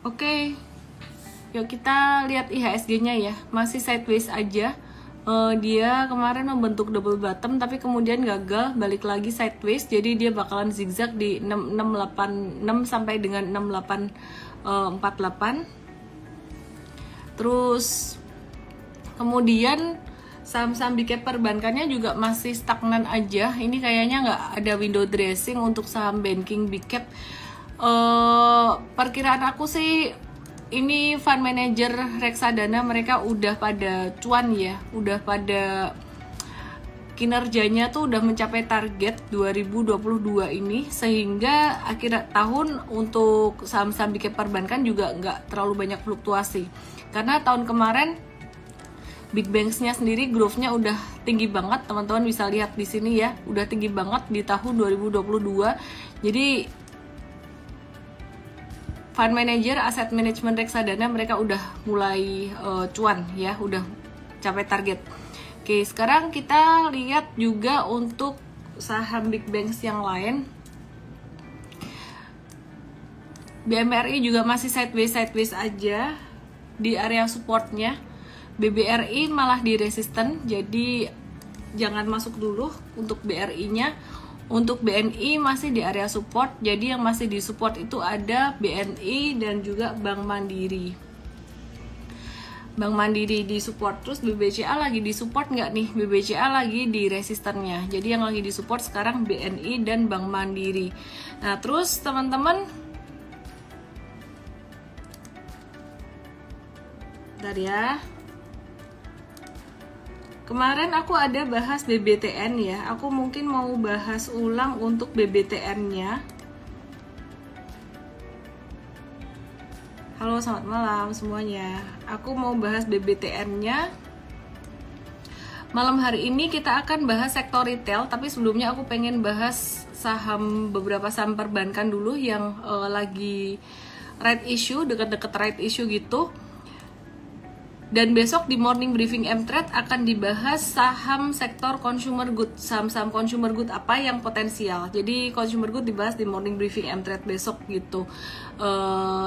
Oke, yuk kita lihat IHSG-nya ya. Masih sideways aja. Dia kemarin membentuk double bottom tapi kemudian gagal, balik lagi sideways. Jadi dia bakalan zigzag di 6686 sampai dengan 6848. Terus kemudian saham-saham big cap perbankannya juga masih stagnan aja. Ini kayaknya nggak ada window dressing untuk saham banking big cap. Perkiraan aku sih ini fund manager reksadana mereka udah pada cuan ya, udah pada kinerjanya tuh udah mencapai target 2022 ini, sehingga akhir tahun untuk saham-saham big cap perbankan juga nggak terlalu banyak fluktuasi. Karena tahun kemarin big banks-nya sendiri growth-nya udah tinggi banget, teman-teman bisa lihat di sini ya, udah tinggi banget di tahun 2022. Jadi fund manager, asset management reksadana mereka udah mulai cuan ya, udah capai target. Oke, sekarang kita lihat juga untuk saham big banks yang lain. BMRI juga masih sideways aja di area supportnya. BBRI malah di resisten, jadi jangan masuk dulu untuk BRI-nya. Untuk BNI masih di area support, jadi yang masih di support itu ada BNI dan juga Bank Mandiri. Bank Mandiri di support, terus BBCA lagi di support nggak nih? BBCA lagi di resistennya, jadi yang lagi di support sekarang BNI dan Bank Mandiri. Nah terus teman-teman, bentar ya. Kemarin aku ada bahas BBTN ya, aku mungkin mau bahas ulang untuk BBTN-nya. Halo, selamat malam semuanya. Aku mau bahas BBTN-nya. Malam hari ini kita akan bahas sektor retail, tapi sebelumnya aku pengen bahas beberapa saham perbankan dulu yang lagi right issue, deket-deket right issue gitu. Dan besok di morning briefing M-Trade akan dibahas saham sektor consumer good, saham-saham consumer good apa yang potensial. Jadi consumer good dibahas di morning briefing M-Trade besok gitu.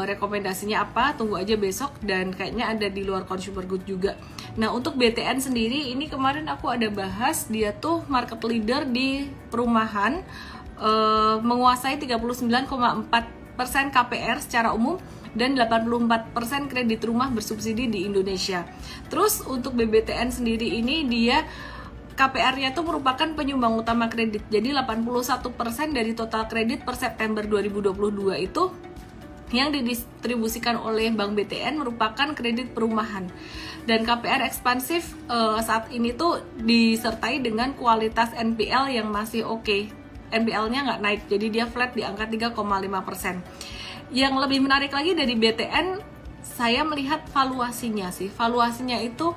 Rekomendasinya apa? Tunggu aja besok, dan kayaknya ada di luar consumer good juga. Nah untuk BTN sendiri ini kemarin aku ada bahas, dia tuh market leader di perumahan, menguasai 39,4% KPR secara umum dan 84% kredit rumah bersubsidi di Indonesia. Terus untuk BBTN sendiri ini dia KPR-nya tuh merupakan penyumbang utama kredit. Jadi 81% dari total kredit per September 2022 itu yang didistribusikan oleh Bank BTN merupakan kredit perumahan. Dan KPR ekspansif saat ini tuh disertai dengan kualitas NPL yang masih oke. NPL-nya nggak naik, jadi dia flat di angka 3,5%. Yang lebih menarik lagi dari BTN, saya melihat valuasinya sih. Valuasinya itu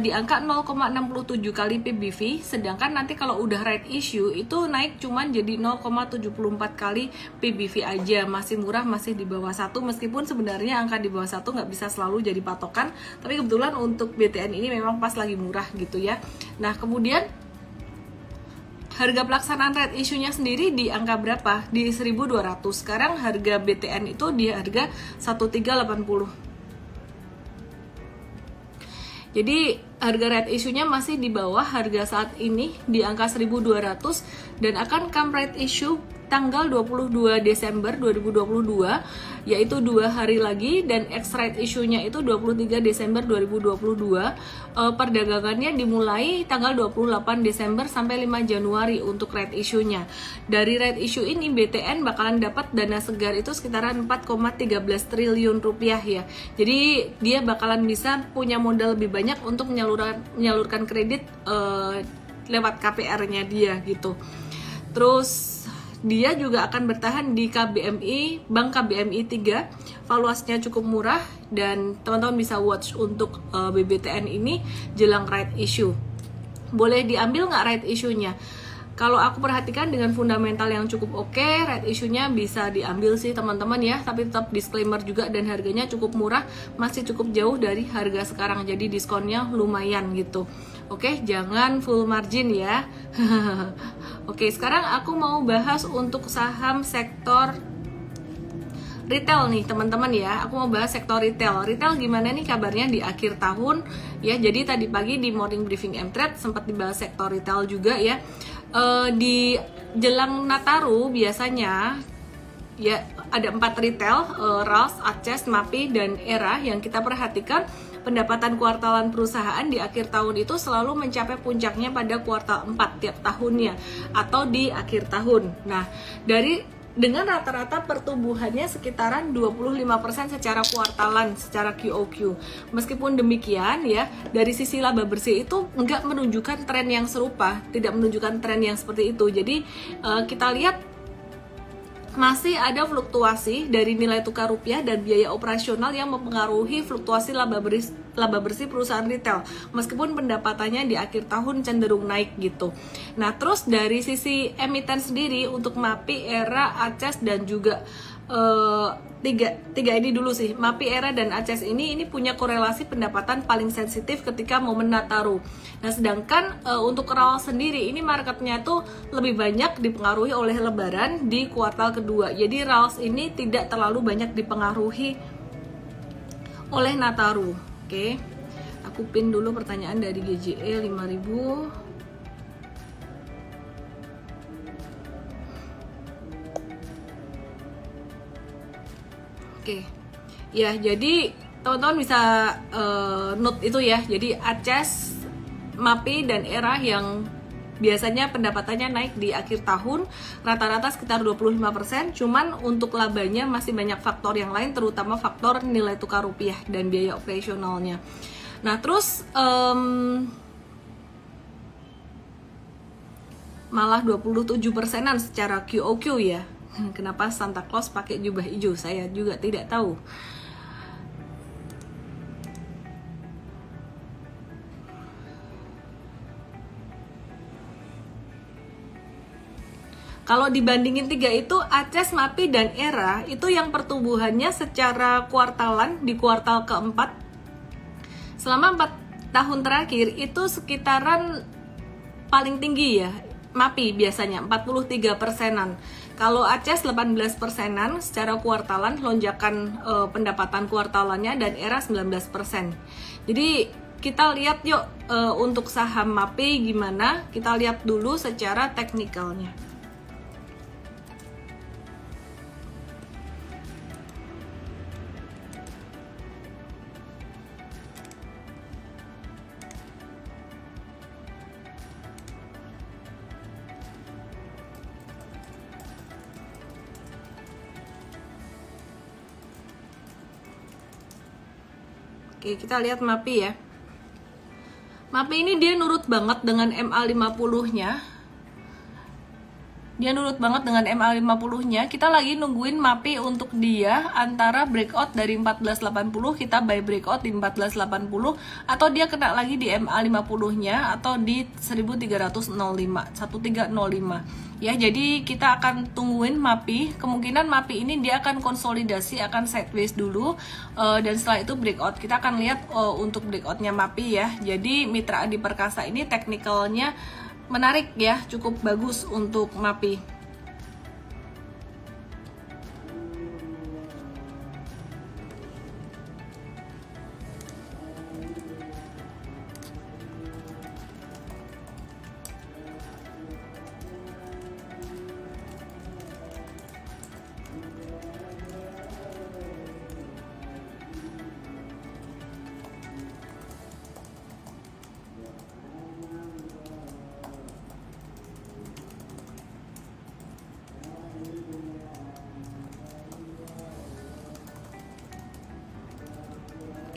di angka 0,67 kali PBV, sedangkan nanti kalau udah right issue itu naik cuman jadi 0,74 kali PBV aja. Masih murah, masih di bawah 1, meskipun sebenarnya angka di bawah 1 nggak bisa selalu jadi patokan, tapi kebetulan untuk BTN ini memang pas lagi murah gitu ya. Nah kemudian harga pelaksanaan right issue-nya sendiri di angka berapa? Di 1.200. Sekarang harga BTN itu di harga 1.380. Jadi harga right issue-nya masih di bawah harga saat ini di angka 1.200 dan akan come right issue tanggal 22 Desember 2022, yaitu 2 hari lagi, dan ex right issue-nya itu 23 Desember 2022. Perdagangannya dimulai tanggal 28 Desember sampai 5 Januari untuk right issue-nya. Dari right issue ini BTN bakalan dapat dana segar itu sekitaran 4,13 triliun rupiah ya. Jadi dia bakalan bisa punya modal lebih banyak untuk menyalurkan kredit lewat KPR-nya dia gitu. Terus dia juga akan bertahan di KBMI, Bank KBMI 3, valuasinya cukup murah, dan teman-teman bisa watch untuk BBTN ini jelang right issue. Boleh diambil nggak right issue-nya? Kalau aku perhatikan dengan fundamental yang cukup oke, right issue-nya bisa diambil sih teman-teman ya, tapi tetap disclaimer juga, dan harganya cukup murah, masih cukup jauh dari harga sekarang, jadi diskonnya lumayan gitu. Oke, jangan full margin ya. Oke, sekarang aku mau bahas untuk saham sektor retail nih teman-teman ya, aku mau bahas sektor retail. Retail gimana nih kabarnya di akhir tahun ya. Jadi tadi pagi di morning briefing M-Trade sempat dibahas sektor retail juga ya. Di jelang Nataru biasanya ya ada 4 retail, Ralphs, Aces, Mapi, dan Era yang kita perhatikan pendapatan kuartalan perusahaan di akhir tahun itu selalu mencapai puncaknya pada kuartal 4 tiap tahunnya atau di akhir tahun. Nah, dengan rata-rata pertumbuhannya sekitaran 25% secara kuartalan, secara QOQ. Meskipun demikian ya, dari sisi laba bersih itu nggak menunjukkan tren yang serupa, tidak menunjukkan tren yang seperti itu. Jadi kita lihat masih ada fluktuasi dari nilai tukar rupiah dan biaya operasional yang mempengaruhi fluktuasi laba bersih perusahaan retail, meskipun pendapatannya di akhir tahun cenderung naik gitu. Nah, terus dari sisi emiten sendiri untuk Mapi, Era, Aces, dan juga tiga ini dulu sih, Mapi, Era, dan Aces ini punya korelasi pendapatan paling sensitif ketika momen Nataru. Nah, sedangkan untuk Ralphs sendiri ini marketnya tuh lebih banyak dipengaruhi oleh Lebaran di kuartal kedua. Jadi Ralphs ini tidak terlalu banyak dipengaruhi oleh Nataru. Oke, aku pin dulu pertanyaan dari GJE 5000. Oke, ya jadi teman-teman bisa note itu ya. Jadi Aces, Mapi, dan Era yang biasanya pendapatannya naik di akhir tahun rata-rata sekitar 25%, cuman untuk labanya masih banyak faktor yang lain, terutama faktor nilai tukar rupiah dan biaya operasionalnya. Nah, terus malah 27%-an secara QOQ ya. Kenapa Santa Claus pakai jubah hijau? Saya juga tidak tahu. Kalau dibandingin 3 itu, Aces, Mapi, dan Era itu yang pertumbuhannya secara kuartalan di kuartal keempat selama 4 tahun terakhir itu sekitaran paling tinggi ya. Mapi biasanya 43%-an. Kalau Aces 18%-an secara kuartalan lonjakan pendapatan kuartalannya, dan Era 19%. Jadi kita lihat yuk untuk saham Mapi gimana. Kita lihat dulu secara teknikalnya. Oke, kita lihat Mapi ya. Mapi ini dia nurut banget dengan MA50-nya. Dia nurut banget dengan MA50-nya. Kita lagi nungguin Mapi untuk dia antara breakout dari 1480, kita buy breakout di 1480, atau dia kena lagi di MA50-nya atau di 1305. Ya, jadi kita akan tungguin Mapi. Kemungkinan Mapi ini dia akan konsolidasi, akan sideways dulu, dan setelah itu breakout. Kita akan lihat untuk breakoutnya Mapi ya. Jadi Mitra Adi Perkasa ini teknikalnya menarik ya, cukup bagus untuk Mapi.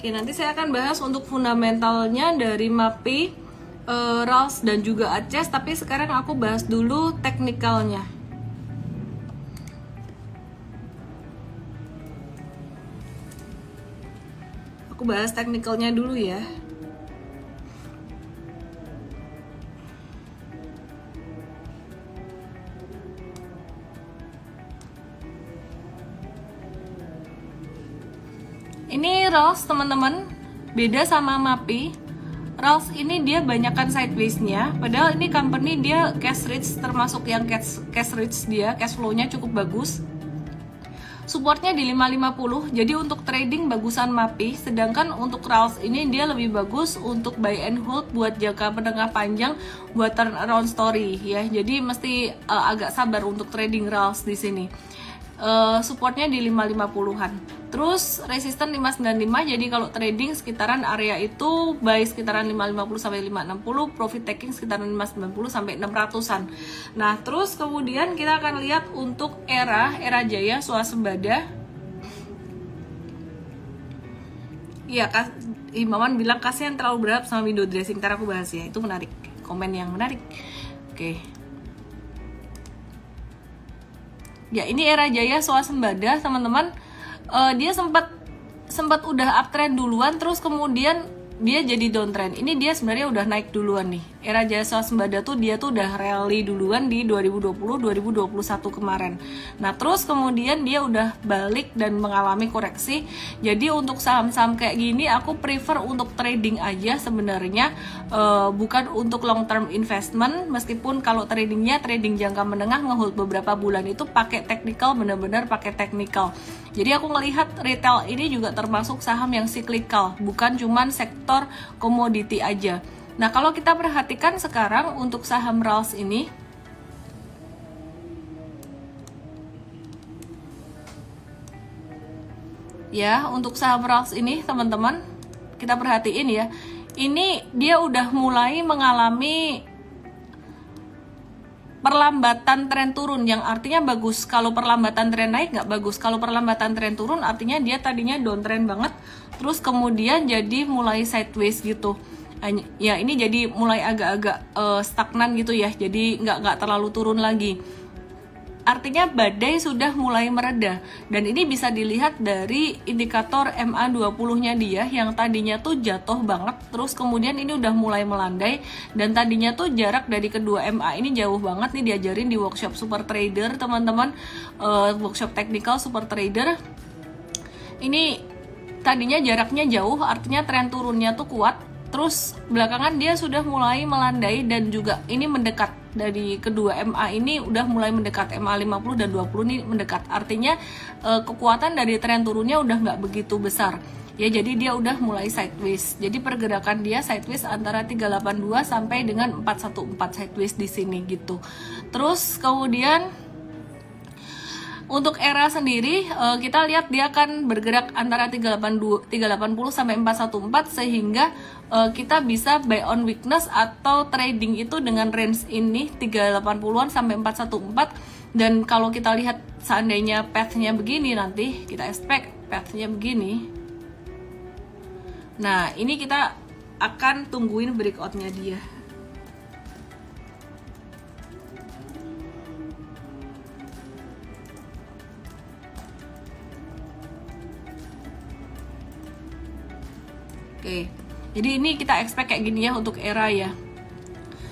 Oke, nanti saya akan bahas untuk fundamentalnya dari Mapi, Ralphs, dan juga Aces. Tapi sekarang aku bahas dulu teknikalnya. Aku bahas teknikalnya dulu ya. Ini Ralphs teman-teman, beda sama Mapi. Ralphs ini dia banyakkan sideways-nya, padahal ini company dia cash rich, termasuk yang cash rich, dia cash flow-nya cukup bagus. supportnya di 550. Jadi untuk trading bagusan MAPI, sedangkan untuk RALS ini dia lebih bagus untuk buy and hold buat jangka menengah panjang, buat turnaround story ya. Jadi mesti agak sabar untuk trading RALS di sini. Supportnya di 550-an. Terus resisten 595, jadi kalau trading sekitaran area itu buy sekitaran 550 sampai 560, profit taking sekitaran 590 sampai 600-an. Nah, terus kemudian kita akan lihat untuk era jaya swasembada. Iya, Imaman bilang kasihan terlalu berat sama window dressing. Ntar aku bahas ya, itu menarik, komen yang menarik. Oke. Ya, ini era jaya swasembada teman-teman. Dia sempat udah uptrend duluan, terus kemudian dia jadi downtrend. Ini dia sebenarnya udah naik duluan nih. Era jaya swasembada tuh dia tuh udah rally duluan di 2020-2021 kemarin. Nah, terus kemudian dia udah balik dan mengalami koreksi. Jadi untuk saham-saham kayak gini aku prefer untuk trading aja sebenarnya, bukan untuk long term investment. Meskipun kalau tradingnya trading jangka menengah, ngehold beberapa bulan itu pakai technical, benar-benar pakai technical. Jadi aku ngelihat retail ini juga termasuk saham yang cyclical, bukan cuman sektor komoditi aja. Nah, kalau kita perhatikan sekarang untuk saham RALS ini, ya, untuk saham RALS ini teman-teman, kita perhatiin ya, ini dia udah mulai mengalami perlambatan tren turun, yang artinya bagus. Kalau perlambatan tren naik nggak bagus. Kalau perlambatan tren turun artinya dia tadinya downtrend banget, terus kemudian jadi mulai sideways gitu. Ya, ini jadi mulai agak-agak stagnan gitu ya, jadi nggak terlalu turun lagi. Artinya badai sudah mulai mereda, dan ini bisa dilihat dari indikator MA20-nya dia yang tadinya tuh jatuh banget, terus kemudian ini udah mulai melandai, dan tadinya tuh jarak dari kedua MA ini jauh banget nih, diajarin di workshop Super Trader teman-teman, workshop technical Super Trader. Ini tadinya jaraknya jauh, artinya tren turunnya tuh kuat. Terus belakangan dia sudah mulai melandai dan juga ini mendekat dari kedua MA ini, udah mulai mendekat, MA 50 dan 20 ini mendekat. Artinya kekuatan dari tren turunnya udah nggak begitu besar. Ya, jadi dia udah mulai sideways. Jadi pergerakan dia sideways antara 382 sampai dengan 414 sideways di sini gitu. Terus kemudian untuk era sendiri, kita lihat dia akan bergerak antara 380 sampai 414, sehingga kita bisa buy on weakness atau trading itu dengan range ini 380-an sampai 414. Dan kalau kita lihat seandainya path-nya begini, nanti kita expect path-nya begini. Nah, ini kita akan tungguin breakout-nya dia. Oke, jadi ini kita expect kayak gini ya untuk era ya.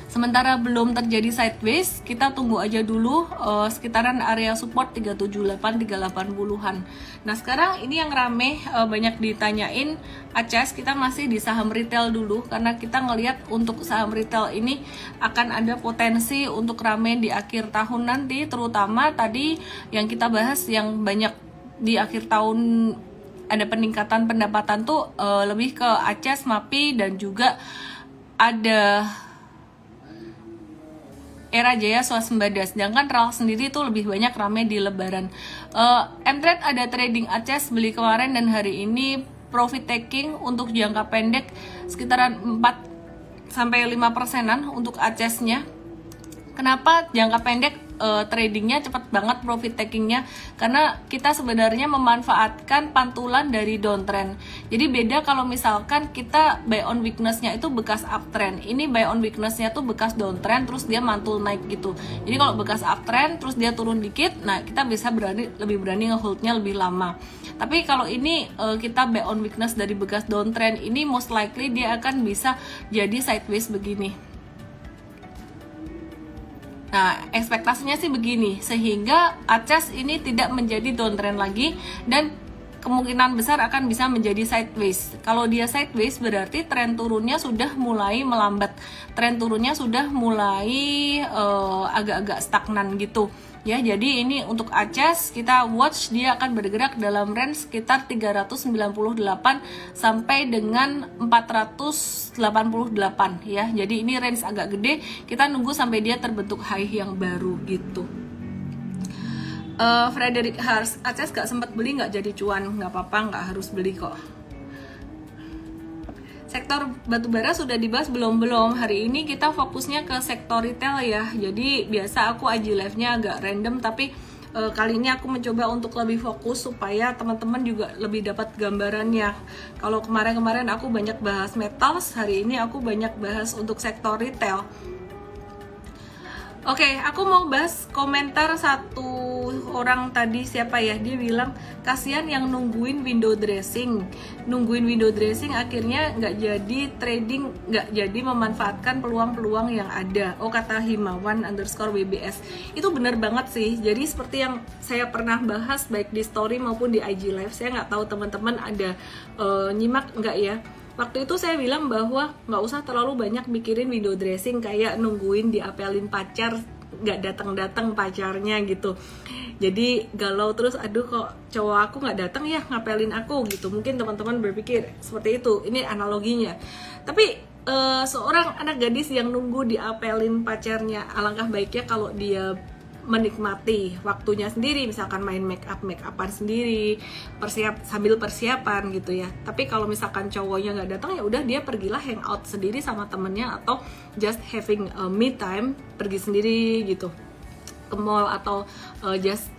Sementara belum terjadi sideways, kita tunggu aja dulu sekitaran area support 378 380-an. Nah, sekarang ini yang rame banyak ditanyain ACS, kita masih di saham retail dulu karena kita ngelihat untuk saham retail ini akan ada potensi untuk rame di akhir tahun nanti, terutama tadi yang kita bahas yang banyak di akhir tahun ada peningkatan pendapatan tuh lebih ke ACS, MAPI, dan juga ada era jaya swasembada. Sedangkan RALS sendiri tuh lebih banyak rame di lebaran. Mtrade ada trading ACS beli kemarin dan hari ini profit taking untuk jangka pendek sekitaran 4 sampai 5%-an untuk ACS-nya. Kenapa jangka pendek tradingnya cepat banget profit takingnya? Karena kita sebenarnya memanfaatkan pantulan dari downtrend. Jadi beda kalau misalkan kita buy on weakness-nya itu bekas uptrend. Ini buy on weakness-nya tuh bekas downtrend terus dia mantul naik gitu. Jadi kalau bekas uptrend terus dia turun dikit, nah kita bisa lebih berani ngeholdnya lebih lama. Tapi kalau ini kita buy on weakness dari bekas downtrend, ini most likely dia akan bisa jadi sideways begini. Nah, ekspektasinya sih begini, sehingga ACS ini tidak menjadi downtrend lagi dan kemungkinan besar akan bisa menjadi sideways. Kalau dia sideways berarti tren turunnya sudah mulai melambat, tren turunnya sudah mulai agak-agak stagnan gitu. ya. Jadi ini untuk ACES kita watch dia akan bergerak dalam range sekitar 398 sampai dengan 488 ya. Jadi ini range agak gede, kita nunggu sampai dia terbentuk high yang baru gitu. Frederick Hars, ACES gak sempat beli, nggak jadi cuan, nggak apa-apa, nggak harus beli kok. Sektor batubara sudah dibahas belum? Hari ini kita fokusnya ke sektor retail ya. Jadi biasa aku IG live-nya agak random, tapi kali ini aku mencoba untuk lebih fokus supaya teman-teman juga lebih dapat gambarannya. Kalau kemarin-kemarin aku banyak bahas metals, hari ini aku banyak bahas untuk sektor retail. Oke, aku mau bahas komentar satu orang tadi, siapa ya, dia bilang kasihan yang nungguin window dressing akhirnya nggak jadi trading, nggak jadi memanfaatkan peluang-peluang yang ada. Oh, kata Himawan_WBS, itu benar banget sih. Jadi seperti yang saya pernah bahas baik di story maupun di IG live, saya nggak tahu teman-teman ada nyimak nggak ya. Waktu itu saya bilang bahwa nggak usah terlalu banyak mikirin window dressing, kayak nungguin diapelin pacar, nggak datang-datang pacarnya gitu. Jadi galau terus, aduh kok cowok aku nggak datang ya ngapelin aku gitu. Mungkin teman-teman berpikir seperti itu, ini analoginya. Tapi seorang anak gadis yang nunggu diapelin pacarnya, alangkah baiknya kalau dia menikmati waktunya sendiri, misalkan main make upan sendiri, sambil persiapan gitu ya. Tapi kalau misalkan cowoknya nggak datang, ya udah dia pergilah hangout sendiri sama temennya, atau just having a me time, pergi sendiri gitu ke mall, atau just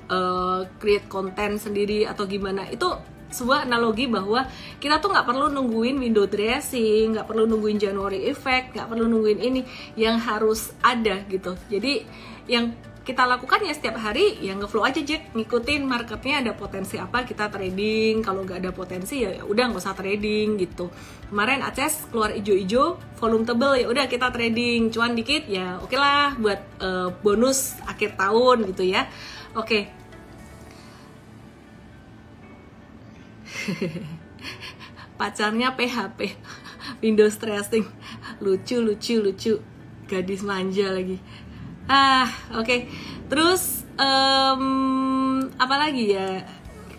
create konten sendiri atau gimana. Itu sebuah analogi bahwa kita tuh nggak perlu nungguin window dressing, nggak perlu nungguin January effect, nggak perlu nungguin ini, yang harus ada gitu. Jadi yang kita lakukan ya setiap hari ya ngeflow aja, Jack, ngikutin marketnya ada potensi apa kita trading. Kalau nggak ada potensi ya udah nggak usah trading gitu. Kemarin ACES keluar ijo-ijo, volume tebel, ya udah kita trading, cuan dikit ya oke lah buat bonus akhir tahun gitu ya. Oke. Pacarnya PHP, Windows dressing, lucu, gadis manja lagi. Oke. Terus apa lagi ya?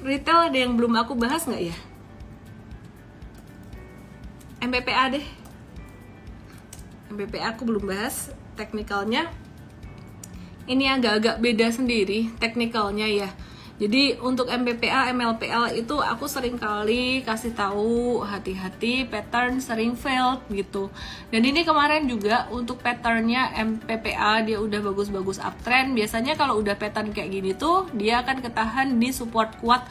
Retail ada yang belum aku bahas nggak ya? MPPA deh. MPPA aku belum bahas teknikalnya. Ini agak-agak beda sendiri teknikalnya ya. Jadi untuk MPPA, MLPL itu aku sering kali kasih tahu hati-hati, pattern sering failed gitu. Dan ini kemarin juga untuk patternnya MPPA dia udah bagus-bagus uptrend. Biasanya kalau udah pattern kayak gini tuh dia akan ketahan di support kuat.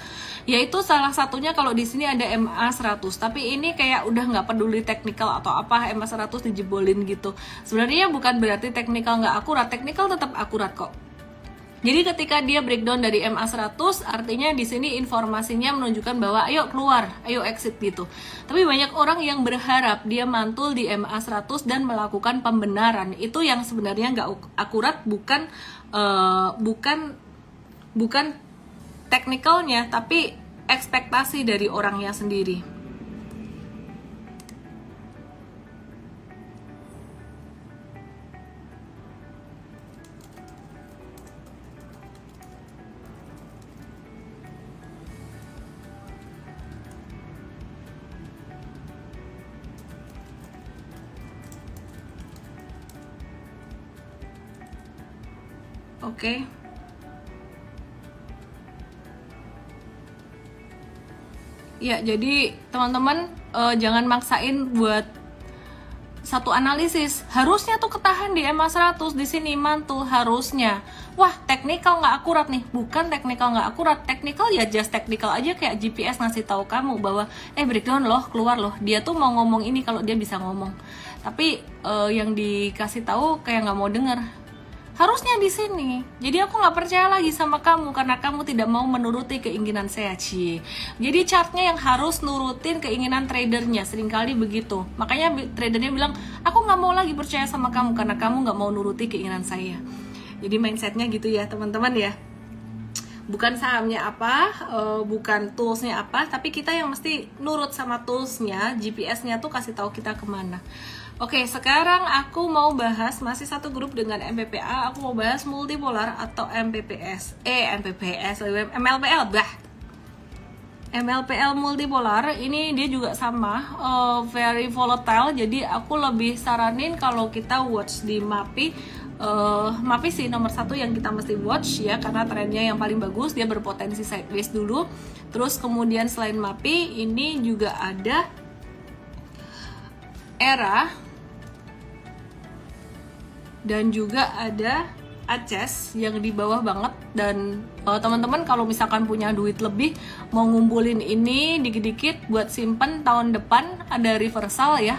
Yaitu salah satunya kalau di sini ada MA100. Tapi ini kayak udah nggak peduli teknikal atau apa, MA100 dijebolin gitu. Sebenarnya bukan berarti teknikal nggak akurat, teknikal tetap akurat kok. Jadi ketika dia breakdown dari MA100, artinya di sini informasinya menunjukkan bahwa ayo keluar, ayo exit gitu. Tapi banyak orang yang berharap dia mantul di MA100 dan melakukan pembenaran. Itu yang sebenarnya nggak akurat, bukan teknikalnya, tapi ekspektasi dari orangnya sendiri. Oke. Ya, jadi teman-teman jangan maksain buat satu analisis. Harusnya tuh ketahan di MA100, di sini mantul harusnya. Wah, teknikal nggak akurat nih. Bukan teknikal nggak akurat, teknikal ya just teknikal aja, kayak GPS ngasih tahu kamu bahwa breakdown loh, keluar loh. Dia tuh mau ngomong ini kalau dia bisa ngomong. Tapi yang dikasih tahu kayak nggak mau denger. Harusnya di sini. Jadi aku nggak percaya lagi sama kamu karena kamu tidak mau menuruti keinginan saya, Ci. Jadi chartnya yang harus nurutin keinginan tradernya, seringkali begitu. Makanya tradernya bilang, aku nggak mau lagi percaya sama kamu karena kamu nggak mau nuruti keinginan saya. Jadi mindsetnya gitu ya teman-teman ya. Bukan sahamnya apa, bukan toolsnya apa, tapi kita yang mesti nurut sama toolsnya, GPS-nya tuh kasih tahu kita kemana. Oke, sekarang aku mau bahas masih satu grup dengan MPPA. Aku mau bahas multipolar atau MPPS. MLPL, MLPL multipolar ini dia juga sama, very volatile. Jadi aku lebih saranin kalau kita watch di MAPI. MAPI sih nomor satu yang kita mesti watch ya, karena trennya yang paling bagus, dia berpotensi sideways dulu. Terus kemudian selain MAPI ini juga ada ERA dan juga ada ACES yang di bawah banget. Dan teman-teman kalau misalkan punya duit lebih mau ngumpulin ini dikit-dikit buat simpen tahun depan ada reversal ya,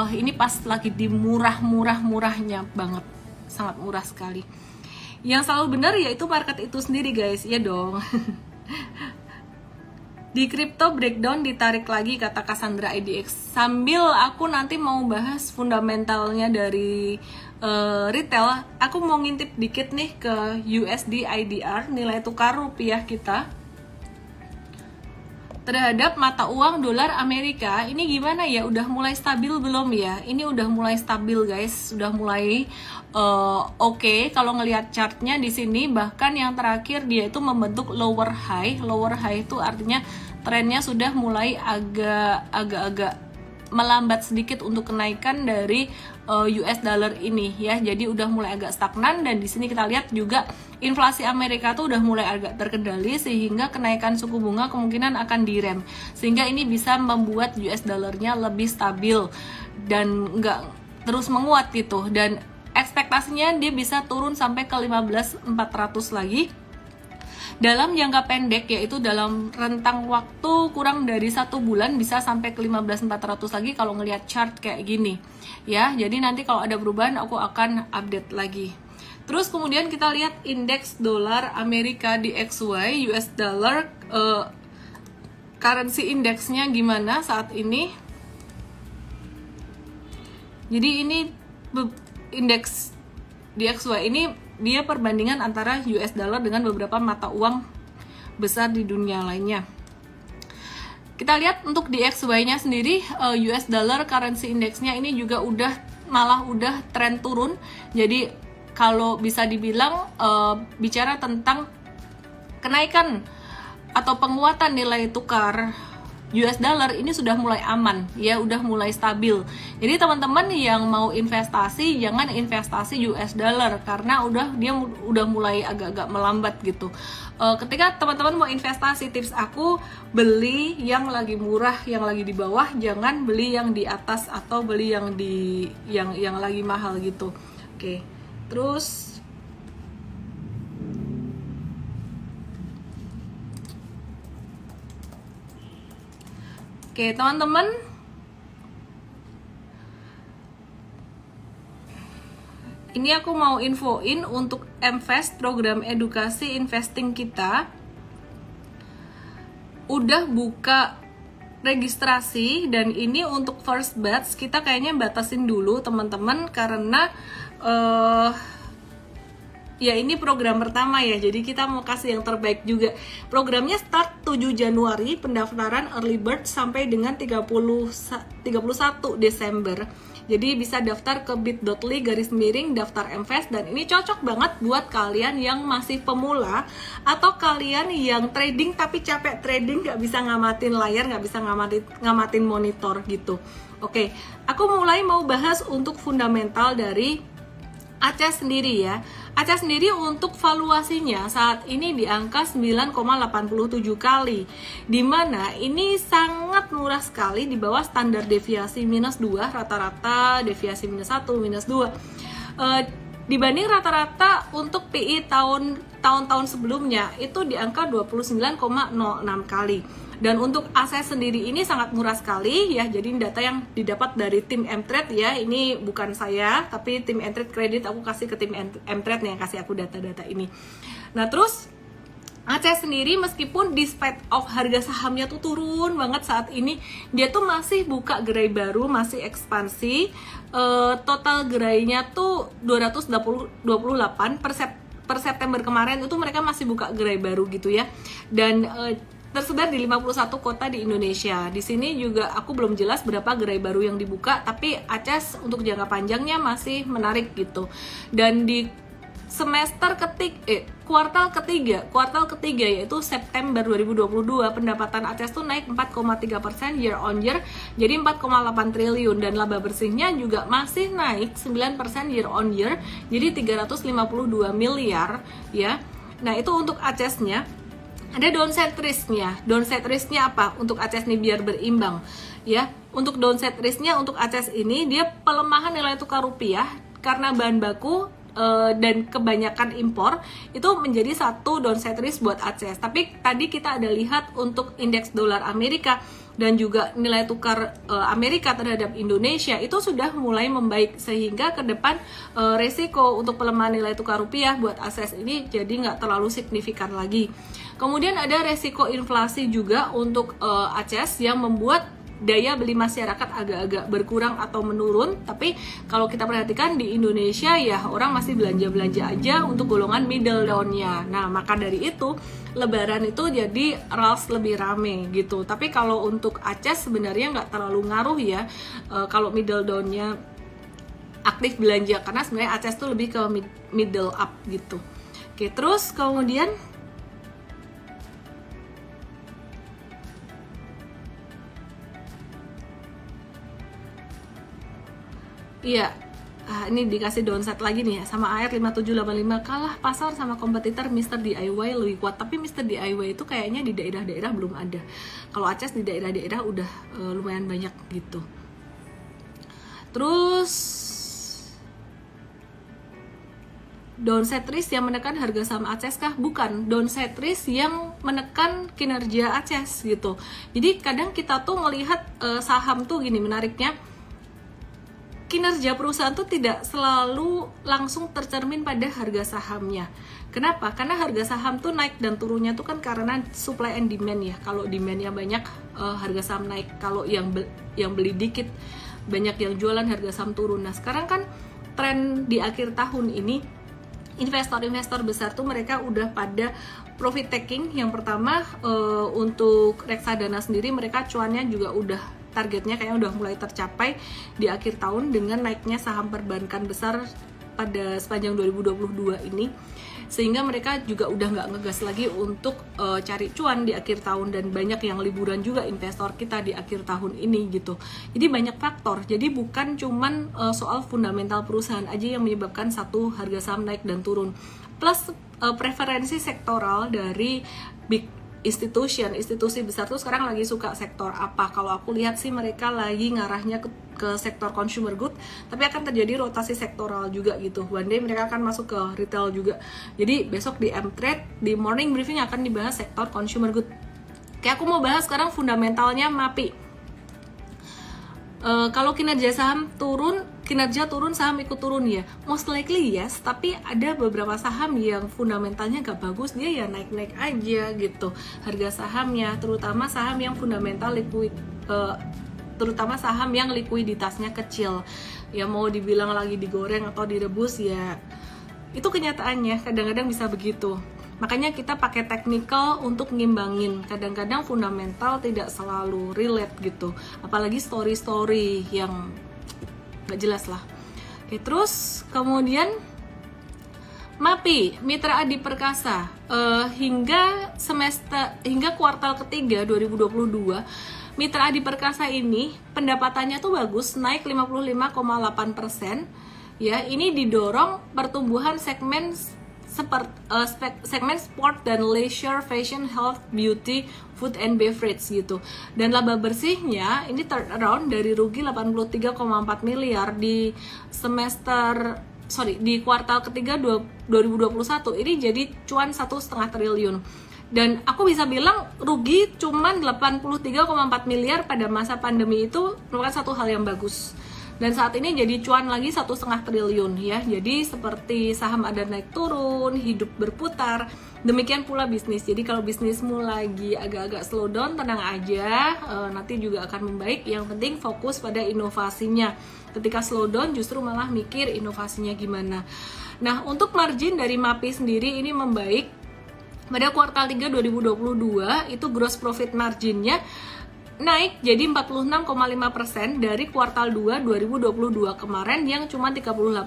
ini pas lagi di murah-murahnya banget, sangat murah sekali. Yang selalu benar yaitu market itu sendiri guys, ya dong. Di crypto breakdown ditarik lagi kata Cassandra IDX. Sambil aku nanti mau bahas fundamentalnya dari retail, aku mau ngintip dikit nih ke USD IDR, nilai tukar rupiah kita terhadap mata uang dolar Amerika. Ini gimana ya? Udah mulai stabil belum ya? Ini udah mulai stabil guys, sudah mulai oke. Kalau ngelihat chartnya di sini, bahkan yang terakhir dia itu membentuk lower high. Lower high itu artinya trennya sudah mulai agak-agak melambat sedikit untuk kenaikan dari US dollar ini ya. Jadi udah mulai agak stagnan, dan di sini kita lihat juga inflasi Amerika tuh udah mulai agak terkendali, sehingga kenaikan suku bunga kemungkinan akan direm, sehingga ini bisa membuat US dollarnya lebih stabil dan nggak terus menguat gitu. Dan ekspektasinya dia bisa turun sampai ke 15.400 lagi dalam jangka pendek, yaitu dalam rentang waktu kurang dari 1 bulan bisa sampai ke 15.400 lagi kalau ngelihat chart kayak gini ya. Jadi nanti kalau ada perubahan aku akan update lagi. Terus kemudian kita lihat indeks dolar Amerika DXY, US dollar currency indeksnya gimana saat ini. Jadi ini indeks DXY ini dia perbandingan antara US dollar dengan beberapa mata uang besar di dunia lainnya. Kita lihat untuk DXY-nya sendiri, US dollar currency index-nya ini juga malah udah tren turun. Jadi kalau bisa dibilang bicara tentang kenaikan atau penguatan nilai tukar US dollar ini sudah mulai aman ya, udah mulai stabil. Jadi teman-teman yang mau investasi jangan investasi US dollar karena dia udah mulai agak-agak melambat gitu. Ketika teman-teman mau investasi, tips aku beli yang lagi murah, yang lagi di bawah, jangan beli yang di atas atau beli yang lagi mahal gitu. Oke. Terus oke, teman-teman, ini aku mau infoin untuk MVest, program edukasi investing kita udah buka registrasi, dan ini untuk first batch kita kayaknya batasin dulu teman-teman karena ya ini program pertama ya, jadi kita mau kasih yang terbaik juga. Programnya start 7 Januari, pendaftaran early bird sampai dengan 31 Desember. Jadi bisa daftar ke bit.ly/daftar MVest, dan ini cocok banget buat kalian yang masih pemula atau kalian yang trading tapi capek trading, nggak bisa ngamatin layar, nggak bisa ngamatin monitor gitu. Oke, aku mulai mau bahas untuk fundamental dari ACES sendiri ya. ACES sendiri untuk valuasinya saat ini di angka 9,87 kali, dimana ini sangat murah sekali, di bawah standar deviasi -2, rata-rata deviasi -1, -2, dibanding rata-rata untuk PI tahun-tahun sebelumnya itu di angka 29,06 kali. Dan untuk ACES sendiri ini sangat murah sekali ya. Jadi data yang didapat dari tim Mtrade ya, ini bukan saya tapi tim Mtrade kredit, aku kasih ke tim Mtrade yang kasih aku data-data ini. Nah terus ACES sendiri meskipun despite of harga sahamnya tuh turun banget saat ini, dia tuh masih buka gerai baru, masih ekspansi. Total gerainya tuh 228 per September kemarin itu mereka masih buka gerai baru gitu ya. Dan tersebar di 51 kota di Indonesia. Di sini juga aku belum jelas berapa gerai baru yang dibuka, tapi ACES untuk jangka panjangnya masih menarik gitu. Dan di kuartal ketiga yaitu September 2022, pendapatan ACES tuh naik 4,3% year on year, jadi 4,8 triliun, dan laba bersihnya juga masih naik 9% year on year, jadi 352 miliar ya. Nah, itu untuk ACES-nya. Ada downside risk-nya. Downside risk-nya apa? Untuk ACES nih biar berimbang ya. Untuk downside risk-nya untuk ACES ini dia pelemahan nilai tukar rupiah karena bahan baku dan kebanyakan impor itu menjadi satu downside risk buat ACES. Tapi tadi kita ada lihat untuk indeks dolar Amerika dan juga nilai tukar Amerika terhadap Indonesia itu sudah mulai membaik, sehingga ke depan resiko untuk pelemahan nilai tukar rupiah buat ACES ini jadi nggak terlalu signifikan lagi. Kemudian ada resiko inflasi juga untuk ACES yang membuat daya beli masyarakat agak-agak berkurang atau menurun. Tapi kalau kita perhatikan di Indonesia ya orang masih belanja-belanja aja untuk golongan middle down-nya. Nah, maka dari itu Lebaran itu jadi rush lebih rame gitu. Tapi kalau untuk ACES sebenarnya nggak terlalu ngaruh ya kalau middle down-nya aktif belanja, karena sebenarnya ACES tuh lebih ke middle up gitu. Oke, terus kemudian iya, ini dikasih downside lagi nih ya, sama AR 5785 kalah pasar sama kompetitor Mr. DIY lebih kuat. Tapi Mr. DIY itu kayaknya di daerah-daerah belum ada. Kalau ACES di daerah-daerah udah lumayan banyak gitu. Terus downside risk yang menekan harga saham ACES kah? Bukan, downside risk yang menekan kinerja ACES gitu. Jadi kadang kita tuh ngelihat saham tuh gini, menariknya kinerja perusahaan tuh tidak selalu langsung tercermin pada harga sahamnya. Kenapa? Karena harga saham tuh naik dan turunnya tuh kan karena supply and demand ya. Kalau demandnya banyak, harga saham naik. Kalau yang beli dikit, banyak yang jualan, harga saham turun. Nah, sekarang kan tren di akhir tahun ini, investor-investor besar tuh mereka udah pada profit taking. Yang pertama, untuk reksadana sendiri mereka cuannya juga udah, targetnya kayaknya udah mulai tercapai di akhir tahun dengan naiknya saham perbankan besar pada sepanjang 2022 ini, sehingga mereka juga udah nggak ngegas lagi untuk cari cuan di akhir tahun, dan banyak yang liburan juga investor kita di akhir tahun ini gitu. Jadi banyak faktor, jadi bukan cuman soal fundamental perusahaan aja yang menyebabkan satu harga saham naik dan turun, plus preferensi sektoral dari big institusi besar tuh sekarang lagi suka sektor apa. Kalau aku lihat sih mereka lagi ngarahnya ke sektor consumer good, tapi akan terjadi rotasi sektoral juga gitu. One day mereka akan masuk ke retail juga. Jadi besok di M-Trade, di morning briefing akan dibahas sektor consumer good. Kayak aku mau bahas sekarang fundamentalnya MAPI. Kalau kinerja turun, saham ikut turun ya, most likely yes, tapi ada beberapa saham yang fundamentalnya gak bagus, dia ya naik-naik aja gitu harga sahamnya, terutama saham yang fundamental terutama saham yang likuiditasnya kecil ya. Mau dibilang lagi digoreng atau direbus ya, itu kenyataannya kadang-kadang bisa begitu. Makanya kita pakai technical untuk ngimbangin. Kadang-kadang fundamental tidak selalu relate gitu, apalagi story-story yang gak jelas lah. Oke, terus kemudian MAPI, Mitra Adi Perkasa, hingga kuartal ketiga 2022, Mitra Adi Perkasa ini pendapatannya tuh bagus, naik 55,8%. Ya, ini didorong pertumbuhan segmen sport dan leisure, fashion, health, beauty, food and beverage gitu. Dan laba bersihnya ini turn around dari rugi 83,4 miliar di kuartal ketiga 2021 ini jadi cuan 1,5 triliun. Dan aku bisa bilang rugi cuman 83,4 miliar pada masa pandemi itu merupakan satu hal yang bagus. Dan saat ini jadi cuan lagi 1,5 triliun ya. Jadi seperti saham ada naik turun, hidup berputar. Demikian pula bisnis. Jadi kalau bisnismu lagi agak-agak slow down, tenang aja, nanti juga akan membaik. Yang penting fokus pada inovasinya. Ketika slow down justru malah mikir inovasinya gimana. Nah, untuk margin dari MAPI sendiri ini membaik pada kuartal 3 2022 itu gross profit marginnya naik jadi 46,5% dari kuartal 2 2022 kemarin yang cuma 38,2%.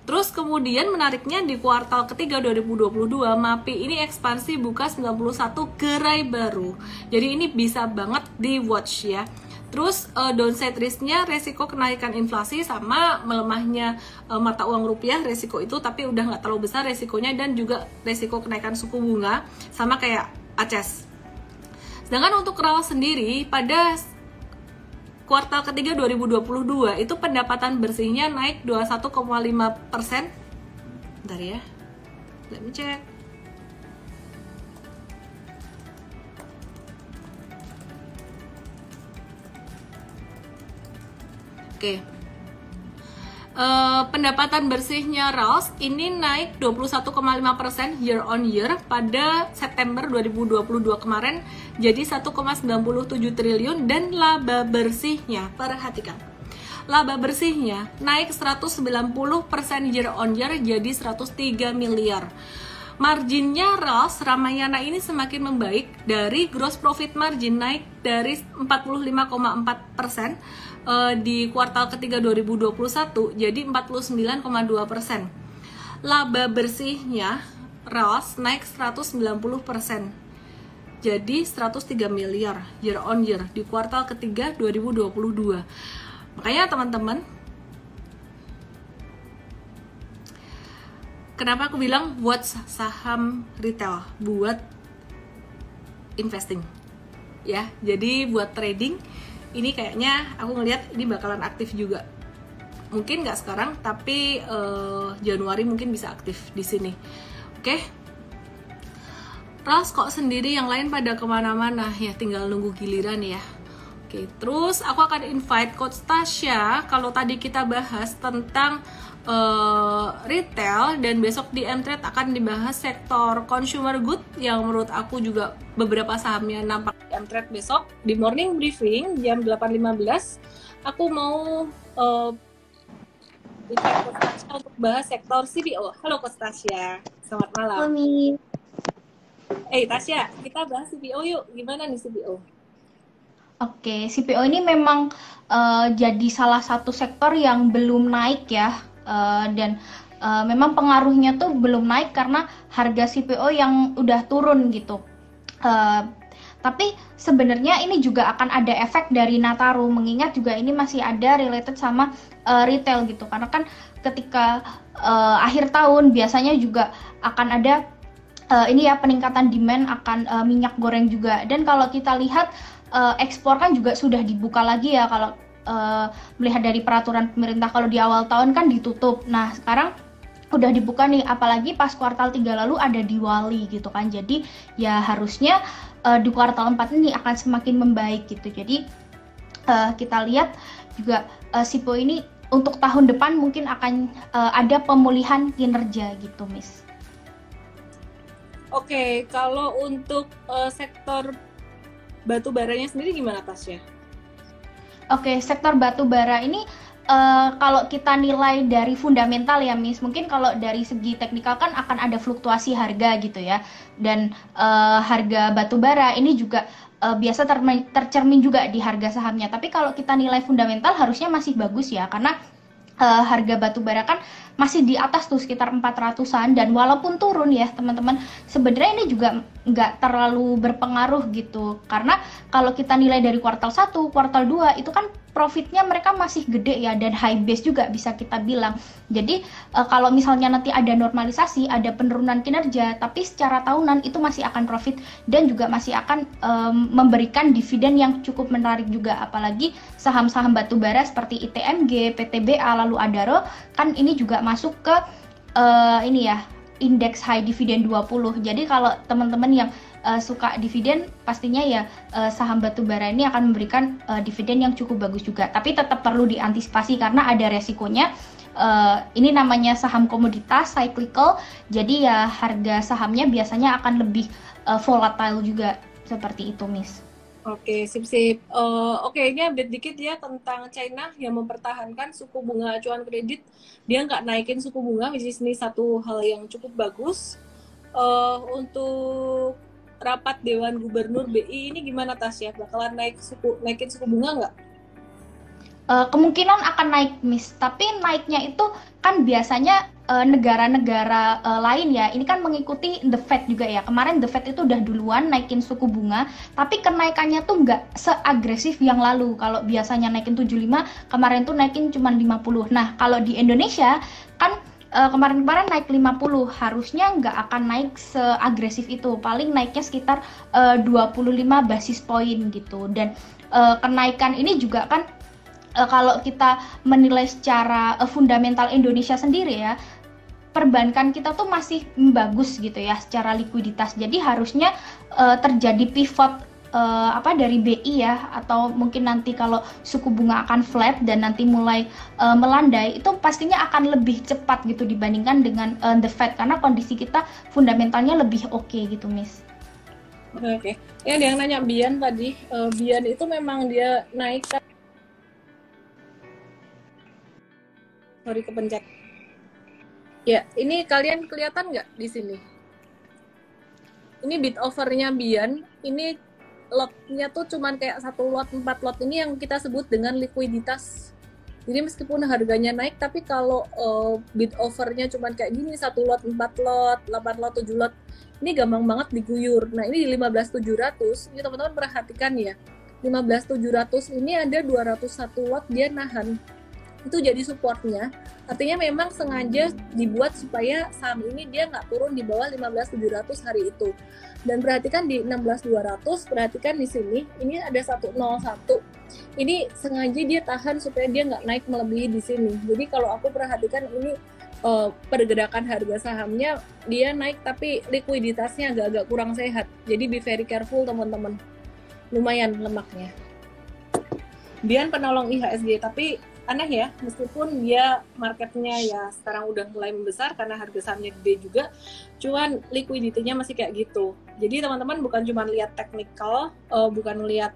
Terus kemudian menariknya di kuartal ketiga 2022 MAPI ini ekspansi buka 91 gerai baru. Jadi ini bisa banget di watch ya. Terus downside risk-nya resiko kenaikan inflasi sama melemahnya mata uang rupiah, resiko itu tapi udah nggak terlalu besar resikonya, dan juga resiko kenaikan suku bunga sama kayak ACES. Sedangkan untuk RAL sendiri pada kuartal ketiga 2022 itu pendapatan bersihnya naik 21,5%. Bentar ya, let me check. Oke. Pendapatan bersihnya RALS ini naik 21,5% year on year pada September 2022 kemarin jadi 1,97 triliun, dan laba bersihnya, perhatikan, laba bersihnya naik 190% year on year jadi 103 miliar. Marginnya RALS Ramayana ini semakin membaik dari gross profit margin naik dari 45,4% di kuartal ketiga 2021 jadi 49,2%. Laba bersihnya RALS naik 190% jadi 103 miliar year on year di kuartal ketiga 2022. Makanya teman-teman, kenapa aku bilang buat saham retail, buat investing ya. Jadi buat trading ini kayaknya aku ngelihat ini bakalan aktif juga. Mungkin nggak sekarang, tapi Januari mungkin bisa aktif di sini. Oke. RALS kok sendiri, yang lain pada kemana-mana ya, tinggal nunggu giliran ya. Oke, terus aku akan invite Coach Tasya. Kalau tadi kita bahas tentang retail, dan besok di M-Trade akan dibahas sektor consumer good yang menurut aku juga beberapa sahamnya nampak di M-Trade besok di morning briefing jam 8.15. Aku mau invite Coach Tasya untuk bahas sektor CPO. Halo Coach Tasya, selamat malam. Mami. Tasya, kita bahas CPO yuk. Gimana nih CPO? Oke, CPO ini memang jadi salah satu sektor yang belum naik ya, dan memang pengaruhnya tuh belum naik karena harga CPO yang udah turun gitu. Tapi sebenarnya ini juga akan ada efek dari Nataru, mengingat juga ini masih ada related sama retail gitu, karena kan ketika akhir tahun biasanya juga akan ada ini ya peningkatan demand akan minyak goreng juga. Dan kalau kita lihat ekspor kan juga sudah dibuka lagi ya, kalau melihat dari peraturan pemerintah. Kalau di awal tahun kan ditutup, nah sekarang udah dibuka nih, apalagi pas kuartal 3 lalu ada Diwali gitu kan. Jadi ya harusnya di kuartal 4 ini akan semakin membaik gitu. Jadi kita lihat juga CPO ini untuk tahun depan mungkin akan ada pemulihan kinerja gitu, Miss. Oke, kalau untuk sektor batu baranya sendiri gimana, Tasya? Oke, sektor batu bara ini kalau kita nilai dari fundamental ya, Miss, mungkin kalau dari segi teknikal kan akan ada fluktuasi harga gitu ya. Dan harga batu bara ini juga biasa tercermin juga di harga sahamnya. Tapi kalau kita nilai fundamental harusnya masih bagus ya, karena harga batu bara kan masih di atas tuh sekitar 400-an, dan walaupun turun ya teman-teman, sebenarnya ini juga nggak terlalu berpengaruh gitu, karena kalau kita nilai dari kuartal 1, kuartal 2 itu kan profitnya mereka masih gede ya, dan high base juga bisa kita bilang. Jadi kalau misalnya nanti ada normalisasi, ada penurunan kinerja, tapi secara tahunan itu masih akan profit dan juga masih akan memberikan dividen yang cukup menarik juga. Apalagi saham-saham batubara seperti ITMG, PTBA, lalu Adaro kan ini juga masuk ke ini ya, indeks high dividend 20. Jadi kalau teman-teman yang suka dividen, pastinya ya saham batubara ini akan memberikan dividen yang cukup bagus juga. Tapi tetap perlu diantisipasi karena ada resikonya. Ini namanya saham komoditas cyclical, jadi ya harga sahamnya biasanya akan lebih volatile juga, seperti itu, Miss. Oke, sip-sip. Oke, ini update dikit ya tentang China yang mempertahankan suku bunga acuan kredit. Dia nggak naikin suku bunga, which is ini satu hal yang cukup bagus. Untuk rapat Dewan Gubernur BI ini gimana Tasya? Bakalan naikin suku bunga nggak? Kemungkinan akan naik, Miss. Tapi naiknya itu kan biasanya negara-negara lain ya. Ini kan mengikuti The Fed juga ya. Kemarin The Fed itu udah duluan naikin suku bunga, tapi kenaikannya tuh nggak seagresif yang lalu. Kalau biasanya naikin 75, kemarin tuh naikin cuma 50. Nah, kalau di Indonesia kan kemarin-kemarin naik 50, harusnya nggak akan naik seagresif itu. Paling naiknya sekitar 25 basis poin gitu. Dan kenaikan ini juga kan kalau kita menilai secara fundamental Indonesia sendiri ya, perbankan kita tuh masih bagus gitu ya secara likuiditas. Jadi harusnya terjadi pivot dari BI ya, atau mungkin nanti kalau suku bunga akan flat dan nanti mulai melandai, itu pastinya akan lebih cepat gitu dibandingkan dengan The Fed, karena kondisi kita fundamentalnya lebih oke gitu, Miss. Oke. Ya, ada yang nanya Bian tadi. Bian itu memang dia naik kan? Sorry, kepencet. Ya, ini kalian kelihatan nggak di sini? Ini bid overnya Bian. Ini lotnya tuh cuman kayak 1 lot, 4 lot. Ini yang kita sebut dengan likuiditas. Jadi meskipun harganya naik, tapi kalau bid overnya cuman kayak gini, 1 lot, 4 lot, 8 lot, 7 lot, ini gampang banget diguyur. Nah, ini di 15.700, ini teman-teman perhatikan ya. 15.700 ini ada 201 lot dia nahan. Itu jadi supportnya. Artinya memang sengaja dibuat supaya saham ini dia nggak turun di bawah 15.700 hari itu. Dan perhatikan di 16.200, perhatikan di sini, ini ada 101. Ini sengaja dia tahan supaya dia nggak naik melebihi di sini. Jadi kalau aku perhatikan ini pergerakan harga sahamnya dia naik, tapi likuiditasnya agak-agak kurang sehat. Jadi be very careful teman-teman. Lumayan lemaknya. Bian penolong IHSG, tapi aneh ya, meskipun dia marketnya ya sekarang udah mulai membesar karena harga sahamnya gede juga, cuman liquidity-nya masih kayak gitu. Jadi teman-teman bukan cuma lihat technical, bukan lihat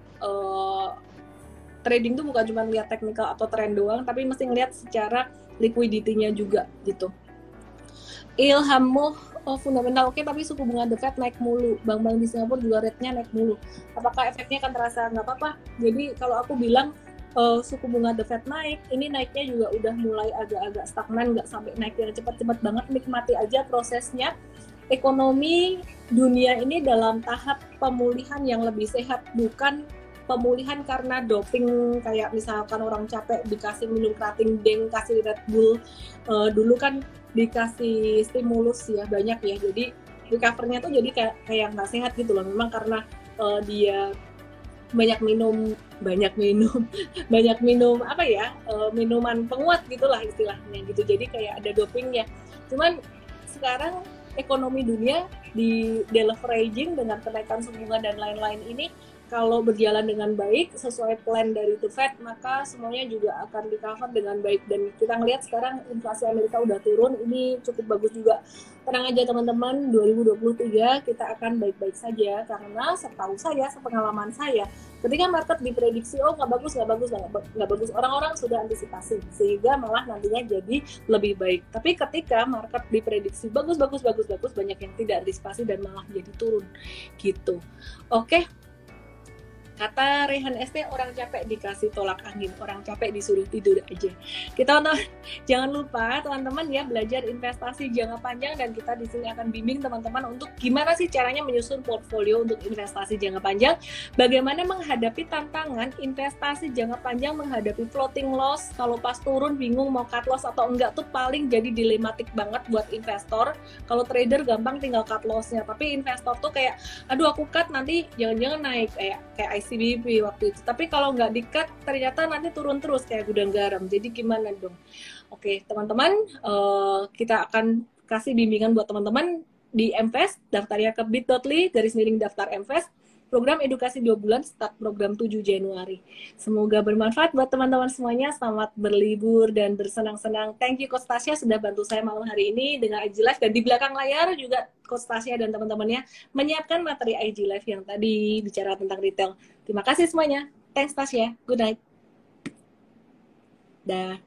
trading tuh bukan cuma lihat technical atau trend doang, tapi mesti ngelihat secara liquidity-nya juga gitu. Ilhammu fundamental oke, tapi suku bunga The Fed naik mulu, bank-bank di Singapura juga rate-nya naik mulu. Apakah efeknya akan terasa? Nggak apa-apa. Jadi kalau aku bilang suku bunga The Fed naik, ini naiknya juga udah mulai agak-agak stagnan, nggak sampai naik yang cepat-cepat banget. Nikmati aja prosesnya. Ekonomi dunia ini dalam tahap pemulihan yang lebih sehat, bukan pemulihan karena doping, kayak misalkan orang capek dikasih minum kerating deng, kasih Red Bull. Dulu kan dikasih stimulus ya banyak ya, jadi recovernya tuh jadi kayak nggak sehat gitu loh. Memang karena dia banyak minum apa ya, minuman penguat gitulah istilahnya gitu, jadi kayak ada dopingnya. Cuman sekarang ekonomi dunia di deleveraging dengan kenaikan suku bunga dan lain-lain ini, kalau berjalan dengan baik sesuai plan dari The Fed, maka semuanya juga akan di-cover dengan baik. Dan kita ngelihat sekarang inflasi Amerika udah turun, ini cukup bagus juga. Tenang aja teman-teman, 2023 kita akan baik-baik saja, karena setahu saya, sepengalaman saya, ketika market diprediksi nggak bagus, orang-orang sudah antisipasi, sehingga malah nantinya jadi lebih baik. Tapi ketika market diprediksi bagus, banyak yang tidak antisipasi dan malah jadi turun gitu. Oke. Kata Rehan ST, orang capek dikasih tolak angin, orang capek disuruh tidur aja. Jangan lupa teman-teman ya, belajar investasi jangka panjang, dan kita di sini akan bimbing teman-teman untuk gimana sih caranya menyusun portfolio untuk investasi jangka panjang, bagaimana menghadapi tantangan investasi jangka panjang, menghadapi floating loss, kalau pas turun bingung mau cut loss atau enggak, tuh paling jadi dilematik banget buat investor. Kalau trader gampang tinggal cut lossnya, tapi investor tuh kayak, aduh aku cut nanti jangan-jangan naik, kayak ICBP waktu itu. Tapi kalau nggak di-cut, ternyata nanti turun terus kayak gudang garam. Jadi gimana dong? Oke, teman-teman, kita akan kasih bimbingan buat teman-teman di MFest. Daftarnya ke bit.ly/daftar MFest. Program edukasi 2 bulan, start program 7 Januari. Semoga bermanfaat buat teman-teman semuanya. Selamat berlibur dan bersenang-senang. Thank you Coach Tasya sudah bantu saya malam hari ini dengan IG Live, dan di belakang layar juga Coach Tasya dan teman-temannya menyiapkan materi IG Live yang tadi bicara tentang retail. Terima kasih semuanya. Thanks Tasya. Good night. Dah.